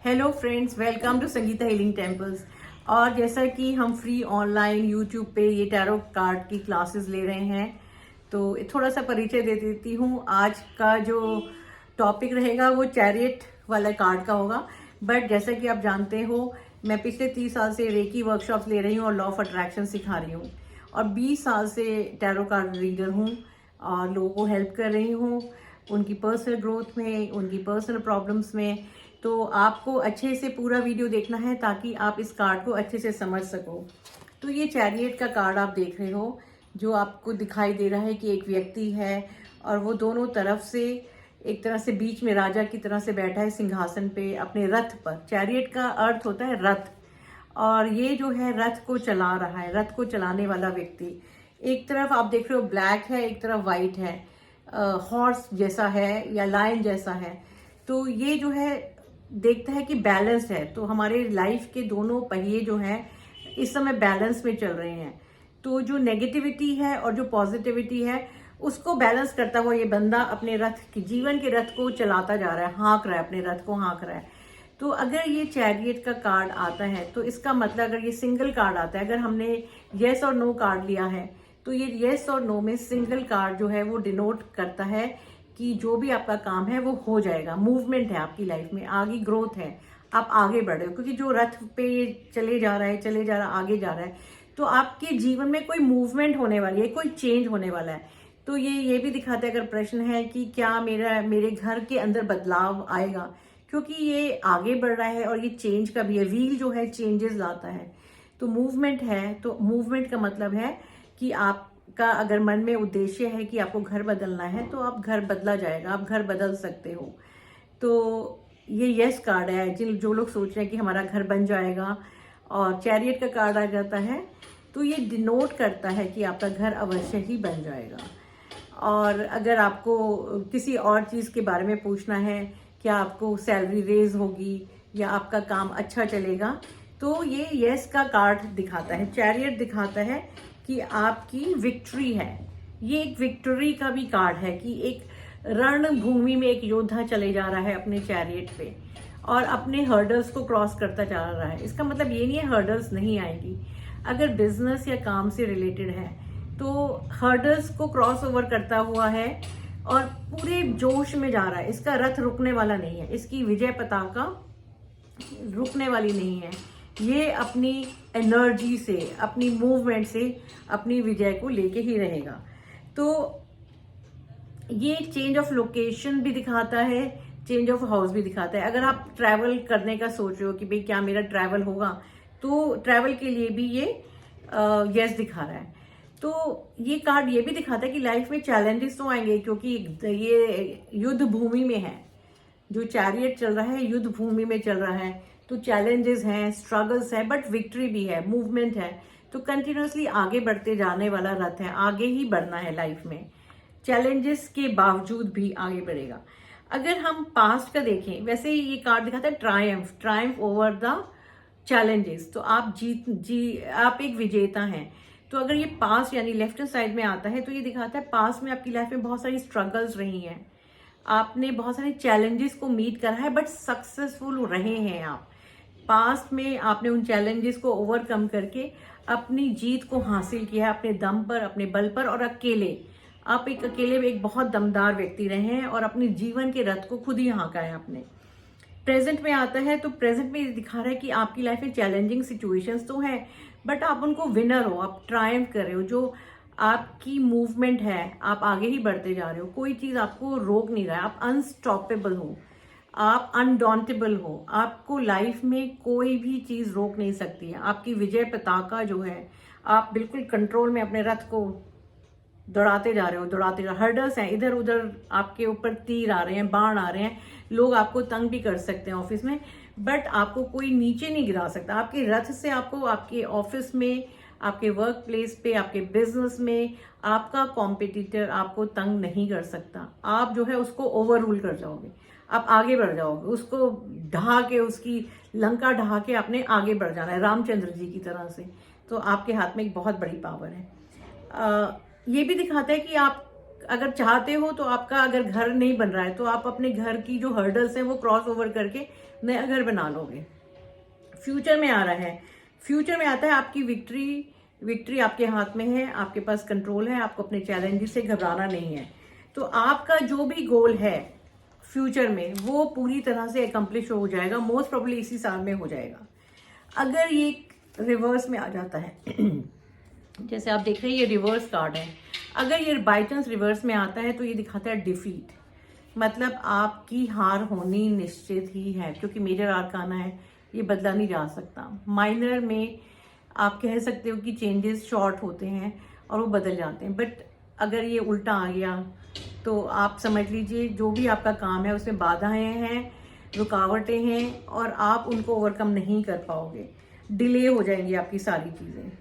Hello friends, welcome to Sangeeta healing temples. और जैसा कि हम फ्री ऑनलाइन यूट्यूब पे ये टैरो कार्ड की क्लासेस ले रहे हैं, तो थोड़ा सा परिचय दे देती हूँ। आज का जो टॉपिक रहेगा वो चैरियट वाला कार्ड का होगा। बट जैसा कि आप जानते हो, मैं पिछले 30 साल से रेकी वर्कशॉप्स ले रही हूँ और लॉ ऑफ अट्रैक्शन सिखा रही हूँ, और 20 साल से टैरो कार्ड रीडर हूँ और लोगों को हेल्प कर रही हूँ उनकी पर्सनल ग्रोथ में, उनकी पर्सनल प्रॉब्लम्स में। तो आपको अच्छे से पूरा वीडियो देखना है ताकि आप इस कार्ड को अच्छे से समझ सको। तो ये चैरियट का कार्ड आप देख रहे हो, जो आपको दिखाई दे रहा है कि एक व्यक्ति है और वो दोनों तरफ से एक तरह से बीच में राजा की तरह से बैठा है सिंहासन पे अपने रथ पर। चैरियट का अर्थ होता है रथ, और ये जो है रथ को चला रहा है, रथ को चलाने वाला व्यक्ति। एक तरफ आप देख रहे हो ब्लैक है, एक तरफ वाइट है, हॉर्स जैसा है या लायन जैसा है। तो ये जो है देखता है कि बैलेंस है, तो हमारे लाइफ के दोनों पहिए जो हैं इस समय बैलेंस में चल रहे हैं। तो जो नेगेटिविटी है और जो पॉजिटिविटी है उसको बैलेंस करता हुआ ये बंदा अपने रथ की, जीवन के रथ को चलाता जा रहा है, हाँक रहा है, अपने रथ को हाँक रहा है। तो अगर ये चैरियट का कार्ड आता है तो इसका मतलब, अगर ये सिंगल कार्ड आता है, अगर हमने येस और नो कार्ड लिया है, तो ये येस और नो में सिंगल कार्ड जो है वो डिनोट करता है कि जो भी आपका काम है वो हो जाएगा। मूवमेंट है आपकी लाइफ में, आगे ग्रोथ है, आप आगे बढ़ रहे हो, क्योंकि जो रथ पे ये चले जा रहा है, चले जा रहा है, आगे जा रहा है, तो आपके जीवन में कोई मूवमेंट होने वाली है, कोई चेंज होने वाला है। तो ये भी दिखाता है, अगर प्रश्न है कि क्या मेरे घर के अंदर बदलाव आएगा, क्योंकि ये आगे बढ़ रहा है और ये चेंज का भी है। व्हील जो है चेंजेस लाता है, तो मूवमेंट है। तो मूवमेंट का मतलब है कि आपका अगर मन में उद्देश्य है कि आपको घर बदलना है, तो आप घर बदला जाएगा, आप घर बदल सकते हो। तो ये यस कार्ड है। जो लोग सोच रहे हैं कि हमारा घर बन जाएगा और चैरियट का कार्ड आ जाता है, तो ये डिनोट करता है कि आपका घर अवश्य ही बन जाएगा। और अगर आपको किसी और चीज़ के बारे में पूछना है, क्या आपको सैलरी रेज होगी या आपका काम अच्छा चलेगा, तो ये यस का कार्ड दिखाता है। चैरियट दिखाता है कि आपकी विक्ट्री है। ये एक विक्ट्री का भी कार्ड है कि एक रणभूमि में एक योद्धा चले जा रहा है अपने चैरियट पे और अपने हर्डल्स को क्रॉस करता जा रहा है। इसका मतलब ये नहीं है हर्डल्स नहीं आएगी। अगर बिजनेस या काम से रिलेटेड है तो हर्डल्स को क्रॉस ओवर करता हुआ है और पूरे जोश में जा रहा है। इसका रथ रुकने वाला नहीं है, इसकी विजय पताका रुकने वाली नहीं है। ये अपनी एनर्जी से, अपनी मूवमेंट से अपनी विजय को लेके ही रहेगा। तो ये चेंज ऑफ लोकेशन भी दिखाता है, चेंज ऑफ हाउस भी दिखाता है। अगर आप ट्रैवल करने का सोच रहे हो कि भाई क्या मेरा ट्रैवल होगा, तो ट्रैवल के लिए भी ये यस दिखा रहा है। तो ये कार्ड ये भी दिखाता है कि लाइफ में चैलेंजेस तो आएंगे, क्योंकि ये युद्ध भूमि में है। जो चैरियट चल रहा है युद्ध भूमि में चल रहा है, तो चैलेंजेस हैं, स्ट्रगल्स है, बट विक्ट्री भी है, मूवमेंट है। तो कंटिन्यूअसली आगे बढ़ते जाने वाला रथ है, आगे ही बढ़ना है लाइफ में, चैलेंजेस के बावजूद भी आगे बढ़ेगा। अगर हम पास्ट का देखें, वैसे ये कार्ड दिखाता है Triumph, Triumph over the challenges. तो आप आप एक विजेता हैं। तो अगर ये पास्ट यानी लेफ्ट साइड में आता है, तो ये दिखाता है पास्ट में आपकी लाइफ में बहुत सारी स्ट्रगल्स रही हैं, आपने बहुत सारे चैलेंजेस को मीट करा है, बट सक्सेसफुल रहे हैं आप। पास्ट में आपने उन चैलेंजेस को ओवरकम करके अपनी जीत को हासिल किया है, अपने दम पर, अपने बल पर, और अकेले। आप अकेले एक बहुत दमदार व्यक्ति रहे हैं और अपने जीवन के रथ को खुद ही हाँका है आपने। प्रेजेंट में आता है, तो प्रेजेंट में दिखा रहा है कि आपकी लाइफ में चैलेंजिंग सिचुएशंस तो हैं, बट आप उनको विनर हो, आप ट्रायम्फ कर रहे हो। जो आपकी मूवमेंट है, आप आगे ही बढ़ते जा रहे हो, कोई चीज आपको रोक नहीं रहा है, आप अनस्टॉपेबल हो, आप अनडॉन्टेबल हो, आपको लाइफ में कोई भी चीज रोक नहीं सकती है। आपकी विजय पताका जो है, आप बिल्कुल कंट्रोल में अपने रथ को दौड़ाते जा रहे हो, दौड़ाते जा रहे हो। हर्डल्स हैं, इधर उधर आपके ऊपर तीर आ रहे हैं, बाण आ रहे हैं, लोग आपको तंग भी कर सकते हैं ऑफिस में, बट आपको कोई नीचे नहीं गिरा सकता। आपके रथ से आपको आपके ऑफिस में, आपके वर्क प्लेस पे, आपके बिजनेस में आपका कॉम्पिटिटर आपको तंग नहीं कर सकता। आप जो है उसको ओवर रूल कर जाओगे, आप आगे बढ़ जाओगे, उसको ढहा के, उसकी लंका ढहा के आपने आगे बढ़ जाना है, रामचंद्र जी की तरह से। तो आपके हाथ में एक बहुत बड़ी पावर है। ये भी दिखाता है कि अगर चाहते हो तो आपका अगर घर नहीं बन रहा है तो आप अपने घर की जो हर्डल्स हैं वो क्रॉस ओवर करके नया घर बना लोगे। फ्यूचर में आ रहा है, फ्यूचर में आता है आपकी विक्ट्री आपके हाथ में है, आपके पास कंट्रोल है, आपको अपने चैलेंजेस से घबराना नहीं है। तो आपका जो भी गोल है फ्यूचर में वो पूरी तरह से अकम्प्लिश हो जाएगा, मोस्ट प्रोबेबली इसी साल में हो जाएगा। अगर ये रिवर्स में आ जाता है जैसे आप देख रहे हैं ये रिवर्स कार्ड है, अगर ये बाई चांस रिवर्स में आता है तो ये दिखाता है डिफीट, मतलब आपकी हार होनी निश्चित ही है, क्योंकि मेजर आर्काना है, ये बदला नहीं जा सकता। माइनर में आप कह सकते हो कि चेंजेस शॉर्ट होते हैं और वो बदल जाते हैं, बट अगर ये उल्टा आ गया तो आप समझ लीजिए जो भी आपका काम है उसमें बाधाएं हैं, रुकावटें हैं और आप उनको ओवरकम नहीं कर पाओगे, डिले हो जाएंगी आपकी सारी चीज़ें।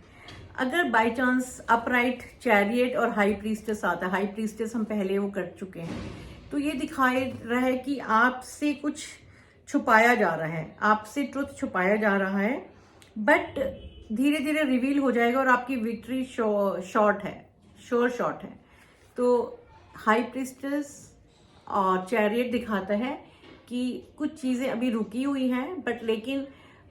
अगर बाय चांस अपराइट चैरियट और हाई प्रीस्टेस आता है, हाई प्रीस्टेस हम पहले वो कर चुके हैं, तो ये दिखाई रहा है कि आपसे कुछ छुपाया जा रहा है, आपसे ट्रुथ छुपाया जा रहा है, बट धीरे धीरे रिवील हो जाएगा और आपकी विक्ट्री शॉर्ट है। तो हाई प्रीस्टेस और चैरियट दिखाता है कि कुछ चीज़ें अभी रुकी हुई हैं, बट लेकिन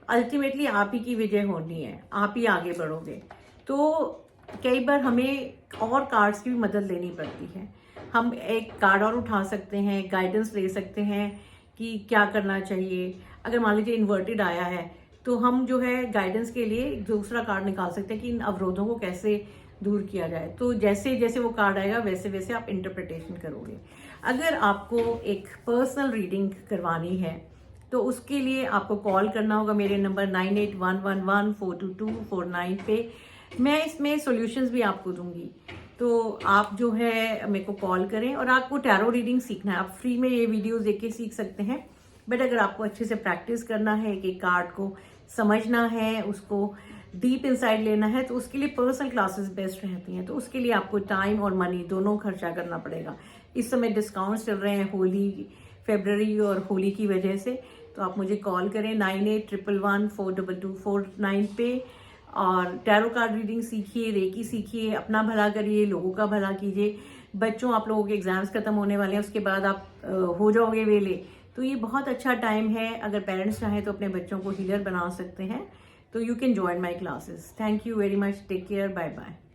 अल्टीमेटली आप ही की विजय होनी है, आप ही आगे बढ़ोगे। तो कई बार हमें और कार्ड्स की भी मदद लेनी पड़ती है, हम एक कार्ड और उठा सकते हैं, गाइडेंस ले सकते हैं कि क्या करना चाहिए। अगर मान लीजिए इन्वर्टेड आया है तो हम जो है गाइडेंस के लिए दूसरा कार्ड निकाल सकते हैं कि इन अवरोधों को कैसे दूर किया जाए। तो जैसे जैसे वो कार्ड आएगा वैसे वैसे आप इंटरप्रिटेशन करोगे। अगर आपको एक पर्सनल रीडिंग करवानी है तो उसके लिए आपको कॉल करना होगा मेरे नंबर 9811142249 पे। मैं इसमें सॉल्यूशंस भी आपको दूंगी, तो आप जो है मेरे को कॉल करें। और आपको टैरो रीडिंग सीखना है, आप फ्री में ये वीडियोस देख के सीख सकते हैं, बट अगर आपको अच्छे से प्रैक्टिस करना है, एक कार्ड को समझना है, उसको डीप इनसाइड लेना है, तो उसके लिए पर्सनल क्लासेस बेस्ट रहती हैं। तो उसके लिए आपको टाइम और मनी दोनों खर्चा करना पड़ेगा। इस समय डिस्काउंट्स चल रहे हैं होली, फेब्रवरी और होली की वजह से, तो आप मुझे कॉल करें 9811142249 पे और टैरो कार्ड रीडिंग सीखिए, रेकी सीखिए, अपना भला करिए, लोगों का भला कीजिए। बच्चों, आप लोगों के एग्जाम्स खत्म होने वाले हैं, उसके बाद आप हो जाओगे वेले, तो ये बहुत अच्छा टाइम है। अगर पेरेंट्स चाहें तो अपने बच्चों को हीलर बना सकते हैं। तो you can join my classes. Thank you very much, take care, bye bye.